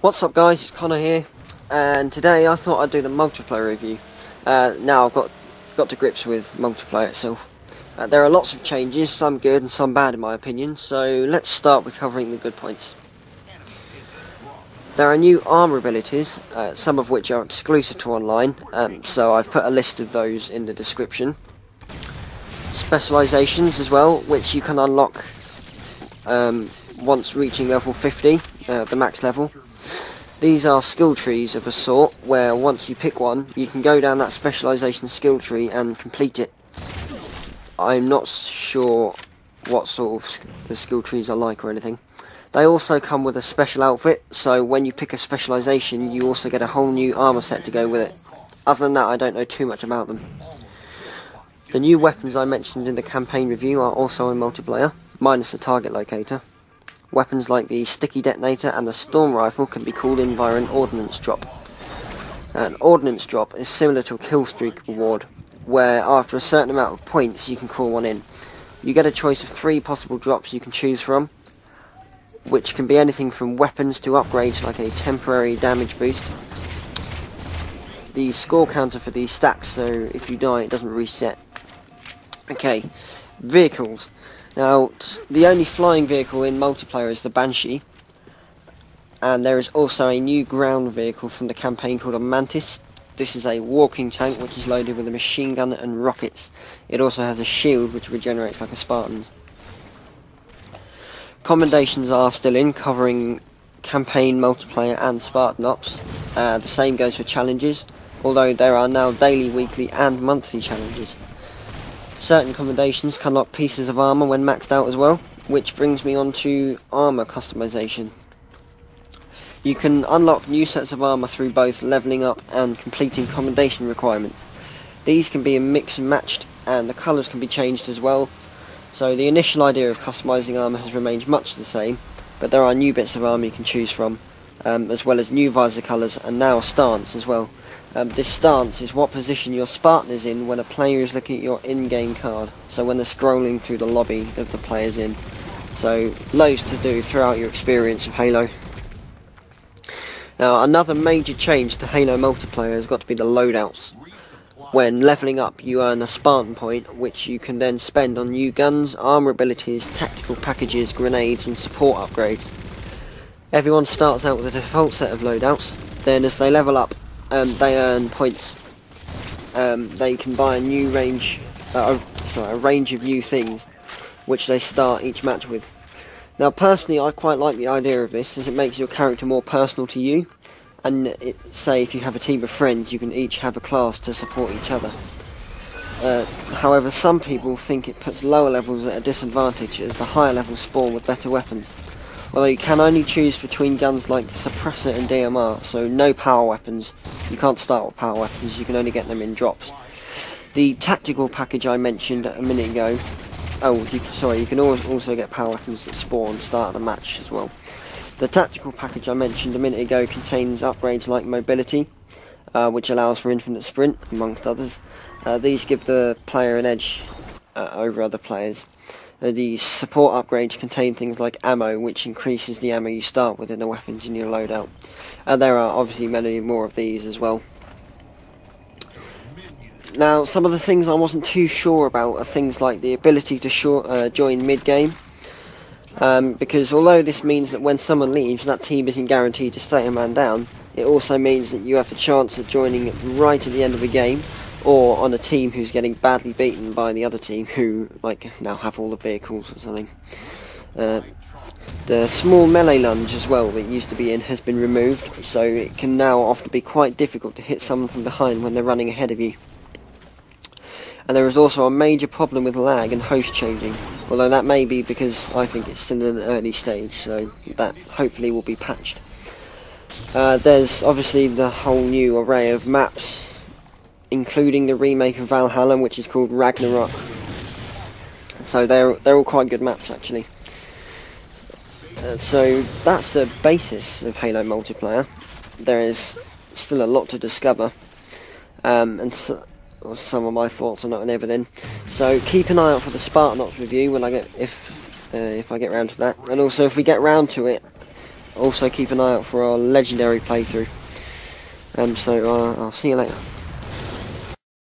What's up guys, it's Connor here, and today I thought I'd do the multiplayer review. Now I've got to grips with multiplayer itself. There are lots of changes, some good and some bad in my opinion, so let's start with covering the good points. There are new armour abilities, some of which are exclusive to online, so I've put a list of those in the description. Specialisations as well, which you can unlock once reaching level 50, the max level. These are skill trees of a sort, where once you pick one, you can go down that specialisation skill tree and complete it. I'm not sure what sort of the skill trees are like or anything. They also come with a special outfit, so when you pick a specialisation, you also get a whole new armour set to go with it. Other than that, I don't know too much about them. The new weapons I mentioned in the campaign review are also in multiplayer, minus the target locator. Weapons like the sticky detonator and the storm rifle can be called in via an ordnance drop. An ordnance drop is similar to a kill streak reward, where after a certain amount of points you can call one in. You get a choice of 3 possible drops you can choose from, which can be anything from weapons to upgrades like a temporary damage boost. The score counter for these stacks, so if you die it doesn't reset. Okay, vehicles. Now, the only flying vehicle in multiplayer is the Banshee, and there is also a new ground vehicle from the campaign called a Mantis. This is a walking tank which is loaded with a machine gun and rockets. It also has a shield which regenerates like a Spartan's. Commendations are still in, covering campaign, multiplayer and Spartan Ops. The same goes for challenges, although there are now daily, weekly and monthly challenges. Certain commendations can unlock pieces of armour when maxed out as well, which brings me on to armour customization. You can unlock new sets of armour through both levelling up and completing commendation requirements. These can be mixed and matched, and the colours can be changed as well. So the initial idea of customising armour has remained much the same, but there are new bits of armour you can choose from, as well as new visor colours and now a stance as well. This stance is what position your Spartan is in when a player is looking at your in-game card, so when they're scrolling through the lobby that the player's in. So loads to do throughout your experience of Halo. Now, another major change to Halo multiplayer has got to be the loadouts. When levelling up, you earn a Spartan point, which you can then spend on new guns, armour abilities, tactical packages, grenades and support upgrades. Everyone starts out with a default set of loadouts, then as they level up, they earn points. They can buy a new range, a range of new things, which they start each match with. Now, personally, I quite like the idea of this, as it makes your character more personal to you. And say if you have a team of friends, you can each have a class to support each other. However, some people think it puts lower levels at a disadvantage, as the higher levels spawn with better weapons. Although you can only choose between guns like the Suppressor and DMR, so no power weapons. You can't start with power weapons, you can only get them in drops. The tactical package I mentioned a minute ago, you can also get power weapons that spawn start of the match as well. The tactical package I mentioned a minute ago contains upgrades like mobility, which allows for infinite sprint, amongst others. These give the player an edge over other players. The support upgrades contain things like ammo, which increases the ammo you start with in the weapons in your loadout. There are obviously many more of these as well. Now, some of the things I wasn't too sure about are things like the ability to join mid-game. Because although this means that when someone leaves, that team isn't guaranteed to stay a man down, it also means that you have the chance of joining right at the end of the game, or on a team who's getting badly beaten by the other team who now have all the vehicles or something. The small melee lunge as well that used to be in has been removed, so it can now often be quite difficult to hit someone from behind when they're running ahead of you. And there is also a major problem with lag and host changing, although that may be because I think it's still in an early stage, so that hopefully will be patched. There's obviously the whole new array of maps, including the remake of Valhalla, which is called Ragnarok. So they're all quite good maps actually. So that's the basis of Halo multiplayer. There is still a lot to discover, and some of my thoughts on it and everything. So keep an eye out for the Spartan Ops review when I get if I get round to that, and also if we get round to it, Also keep an eye out for our legendary playthrough. So I'll see you later.